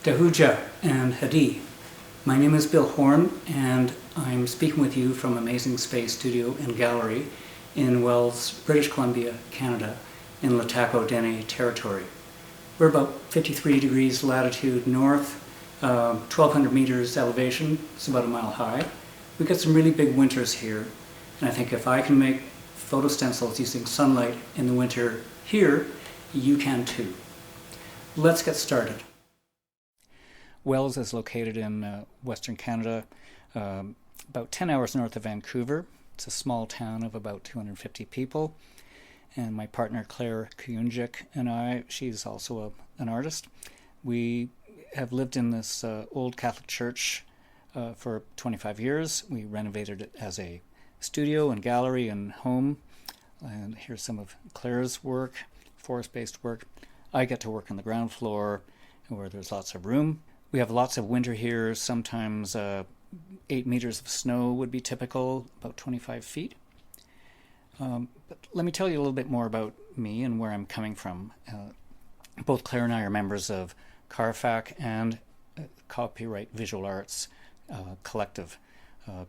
Dahuja and Hadi. My name is Bill Horne, and I'm speaking with you from Amazing Space Studio and Gallery in Wells, British Columbia, Canada, in Lataco-Dene Territory. We're about 53 degrees latitude north, 1,200 meters elevation. It's about a mile high. We get some really big winters here, and I think if I can make photo stencils using sunlight in the winter here, you can too. Let's get started. Wells is located in Western Canada, about 10 hours north of Vancouver. It's a small town of about 250 people. And my partner Claire Kuyunjik and I, she's also an artist. We have lived in this old Catholic church for 25 years. We renovated it as a studio and gallery and home. And here's some of Claire's work, forest-based work. I get to work on the ground floor where there's lots of room. We have lots of winter here. Sometimes 8 meters of snow would be typical, about 25 feet. But let me tell you a little bit more about me and where I'm coming from. Both Claire and I are members of CARFAC and Copyright Visual Arts Collective.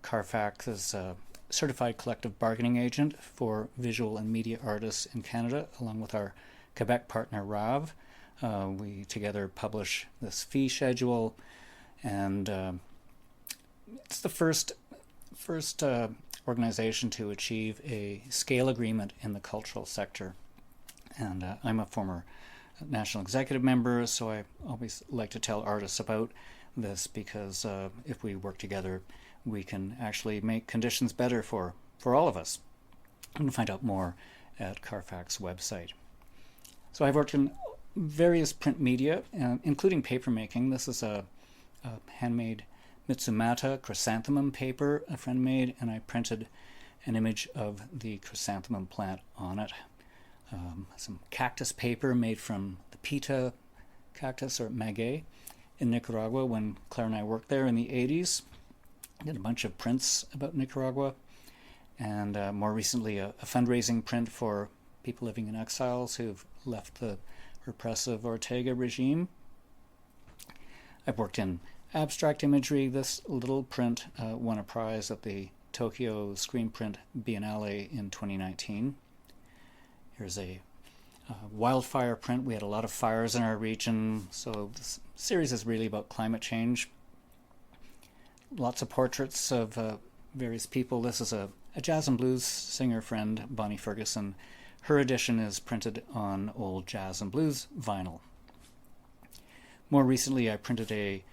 CARFAC is a certified collective bargaining agent for visual and media artists in Canada, along with our Quebec partner RAV. We together publish this fee schedule, and it's the first organization to achieve a scale agreement in the cultural sector. And I'm a former national executive member, so I always like to tell artists about this because if we work together, we can actually make conditions better for all of us. You can find out more at CARFAC's website. So I've worked in various print media, including papermaking. This is a handmade Mitsumata chrysanthemum paper a friend made, and I printed an image of the chrysanthemum plant on it. Some cactus paper made from the pita cactus, or maguey, in Nicaragua when Claire and I worked there in the 80s. Did a bunch of prints about Nicaragua, and more recently a fundraising print for people living in exiles who've left the repressive Ortega regime. I've worked in abstract imagery. This little print won a prize at the Tokyo Screen Print Biennale in 2019. Here's a wildfire print. We had a lot of fires in our region, so this series is really about climate change. Lots of portraits of various people. This is a jazz and blues singer friend, Bonnie Ferguson. Her edition is printed on old jazz and blues vinyl. More recently, I printed a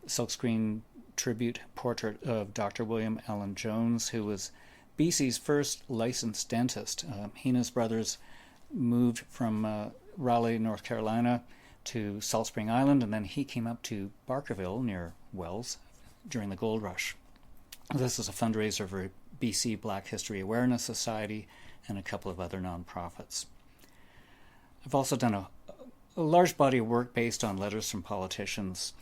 silkscreen tribute portrait of Dr. William Allen Jones, who was BC's first licensed dentist. He and his brothers moved from Raleigh, North Carolina to Salt Spring Island, and then he came up to Barkerville near Wells during the gold rush. This is a fundraiser for BC Black History Awareness Society and a couple of other nonprofits. I've also done a large body of work based on letters from politicians,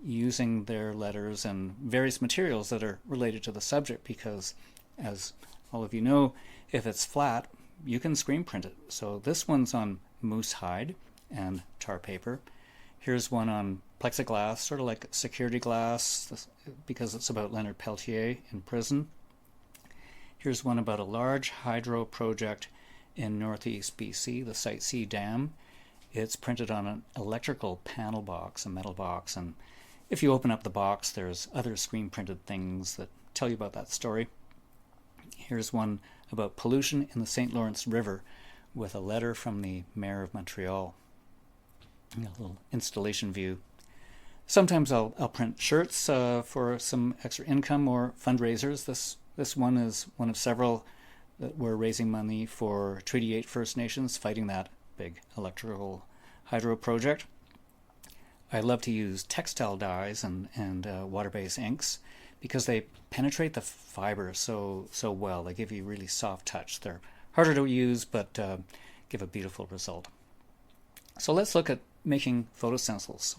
using their letters and various materials that are related to the subject because, as all of you know, if it's flat, you can screen print it. So this one's on moose hide and tar paper. Here's one on plexiglass, sort of like security glass, because it's about Leonard Peltier in prison. Here's one about a large hydro project in northeast BC, the Site C Dam. It's printed on an electrical panel box, a metal box, and if you open up the box, there's other screen printed things that tell you about that story. Here's one about pollution in the St. Lawrence River with a letter from the Mayor of Montreal. A little installation view. Sometimes I'll print shirts for some extra income or fundraisers. This one is one of several that we're raising money for Treaty 8 First Nations fighting that big electrical hydro project. I love to use textile dyes and water-based inks because they penetrate the fiber so well. They give you a really soft touch. They're harder to use, but give a beautiful result. So let's look at making photo stencils.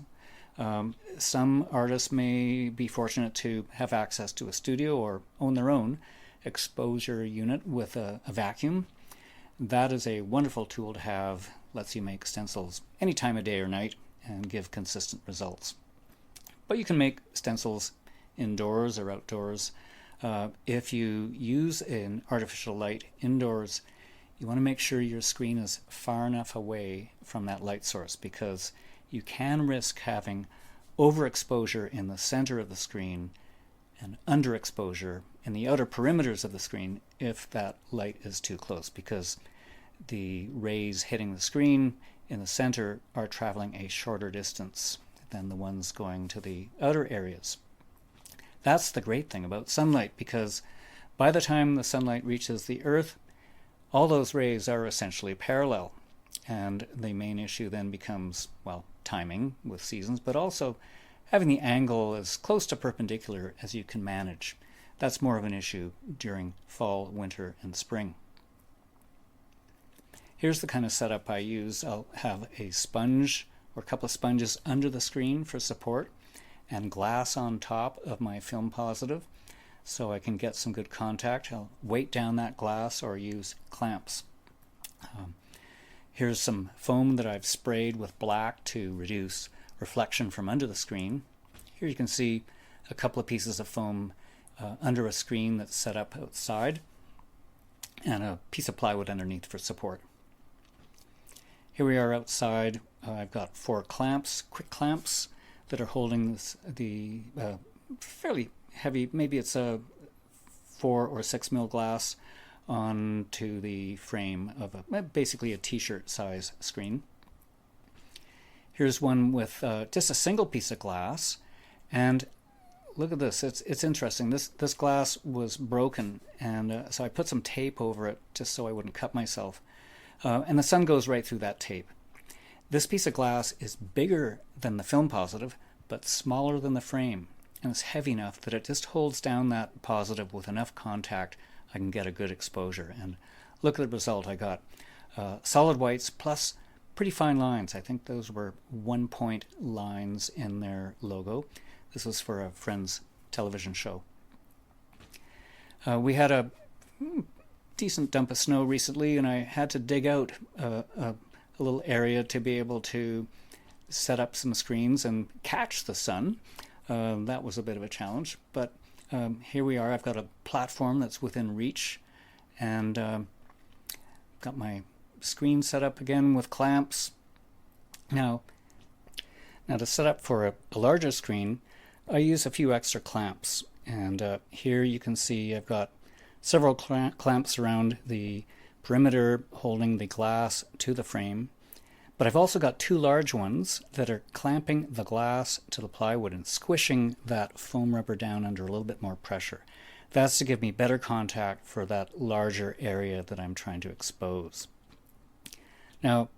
Some artists may be fortunate to have access to a studio or own their own exposure unit with a vacuum. That is a wonderful tool to have. Lets you make stencils any time of day or night. and give consistent results. But you can make stencils indoors or outdoors. If you use an artificial light indoors, you want to make sure your screen is far enough away from that light source, because you can risk having overexposure in the center of the screen and underexposure in the outer perimeters of the screen if that light is too close, because the rays hitting the screen in the center are traveling a shorter distance than the ones going to the outer areas. That's the great thing about sunlight, because by the time the sunlight reaches the earth, all those rays are essentially parallel. And the main issue then becomes, well, timing with seasons, but also having the angle as close to perpendicular as you can manage. That's more of an issue during fall, winter, and spring. Here's the kind of setup I use. I'll have a sponge or a couple of sponges under the screen for support and glass on top of my film positive so I can get some good contact. I'll weight down that glass or use clamps. Here's some foam that I've sprayed with black to reduce reflection from under the screen. Here you can see a couple of pieces of foam under a screen that's set up outside, and a piece of plywood underneath for support. Here we are outside. I've got 4 clamps, quick clamps, that are holding the fairly heavy, maybe it's a 4 or 6 mil glass onto the frame of basically a t-shirt size screen. Here's one with just a single piece of glass, and look at this. It's interesting. This glass was broken, and so I put some tape over it just so I wouldn't cut myself. And the sun goes right through that tape. This piece of glass is bigger than the film positive, but smaller than the frame, and it's heavy enough that it just holds down that positive with enough contact I can get a good exposure. And look at the result. I got solid whites plus pretty fine lines. I think those were 1-point lines in their logo. This was for a friend's television show. We had a decent dump of snow recently, and I had to dig out a little area to be able to set up some screens and catch the sun. That was a bit of a challenge, but here we are. I've got a platform that's within reach, and got my screen set up again with clamps. Now to set up for a larger screen, I use a few extra clamps, and here you can see I've got several clamps around the perimeter holding the glass to the frame, but I've also got 2 large ones that are clamping the glass to the plywood and squishing that foam rubber down under a little bit more pressure. That's to give me better contact for that larger area that I'm trying to expose. Now,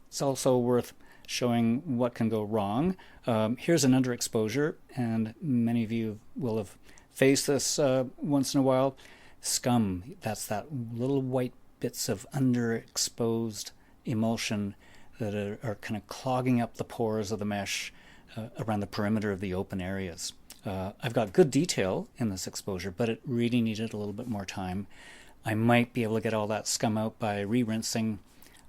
it's also worth showing what can go wrong. Here's an underexposure, and many of you will have faced this once in a while. Scum, that's that little white bits of underexposed emulsion that are kind of clogging up the pores of the mesh around the perimeter of the open areas. I've got good detail in this exposure, but it really needed a little bit more time. I might be able to get all that scum out by re-rinsing,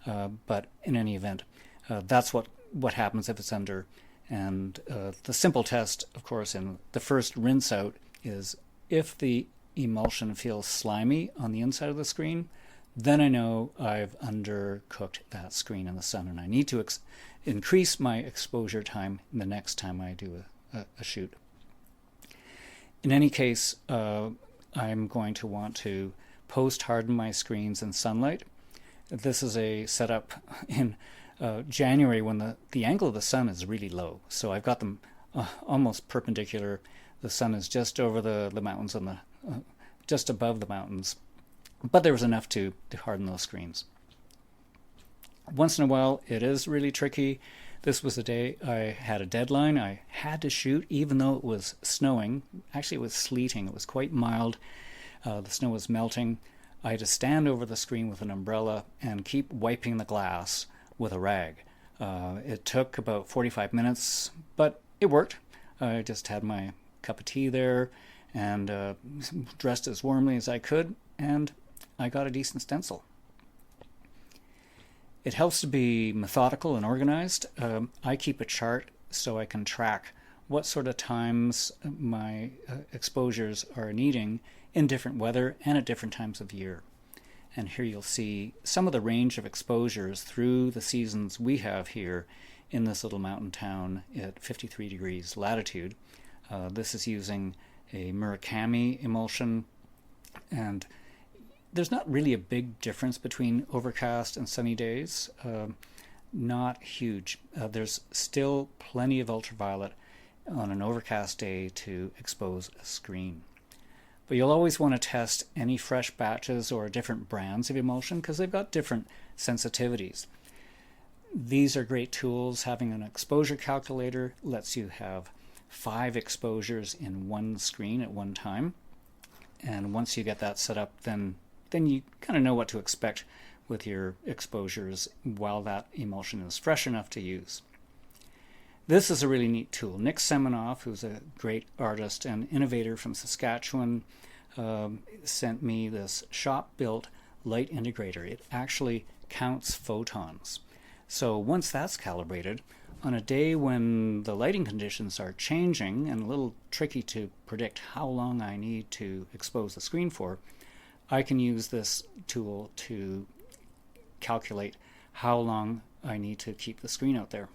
but in any event, that's what happens if it's under. And the simple test, of course, in the first rinse out is if the emulsion feels slimy on the inside of the screen, then I know I've undercooked that screen in the sun, and I need to increase my exposure time the next time I do a shoot. In any case, I'm going to want to post-harden my screens in sunlight. This is a setup in January when the angle of the sun is really low, so I've got them almost perpendicular. The sun is just over the mountains and just above the mountains, but there was enough to harden those screens. Once in a while, it is really tricky. This was the day I had a deadline. I had to shoot even though it was snowing. Actually, it was sleeting. It was quite mild. The snow was melting. I had to stand over the screen with an umbrella and keep wiping the glass with a rag. It took about 45 minutes, but it worked. I just had my cup of tea there and dressed as warmly as I could, and I got a decent stencil. It helps to be methodical and organized. I keep a chart so I can track what sort of times my exposures are needing in different weather and at different times of year. And here you'll see some of the range of exposures through the seasons we have here in this little mountain town at 53 degrees latitude. This is using a Murakami emulsion, and there's not really a big difference between overcast and sunny days. Not huge. There's still plenty of ultraviolet on an overcast day to expose a screen. But you'll always want to test any fresh batches or different brands of emulsion because they've got different sensitivities. These are great tools. Having an exposure calculator lets you have 5 exposures in one screen at one time. And once you get that set up, then you kind of know what to expect with your exposures while that emulsion is fresh enough to use. This is a really neat tool. Nick Semenoff, who's a great artist and innovator from Saskatchewan, sent me this shop-built light integrator. It actually counts photons. So once that's calibrated, on a day when the lighting conditions are changing and a little tricky to predict how long I need to expose the screen for, I can use this tool to calculate how long I need to keep the screen out there.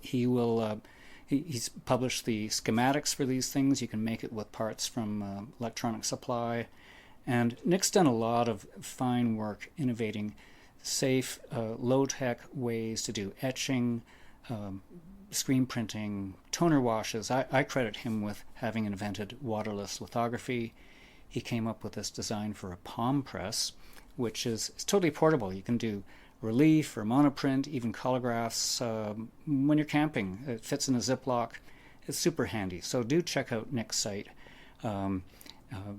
He's published the schematics for these things. You can make it with parts from Electronic Supply. And Nick's done a lot of fine work innovating safe, low-tech ways to do etching, screen printing, toner washes. I credit him with having invented waterless lithography. He came up with this design for a palm press, which is totally portable. You can do relief or monoprint, even collagraphs when you're camping. It fits in a Ziploc. It's super handy. So do check out Nick's site.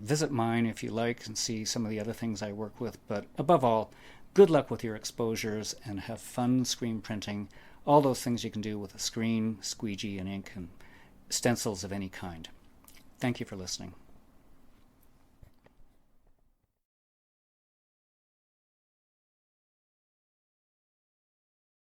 Visit mine if you like and see some of the other things I work with. But above all, good luck with your exposures and have fun screen printing. All those things you can do with a screen, squeegee and ink, and stencils of any kind. Thank you for listening.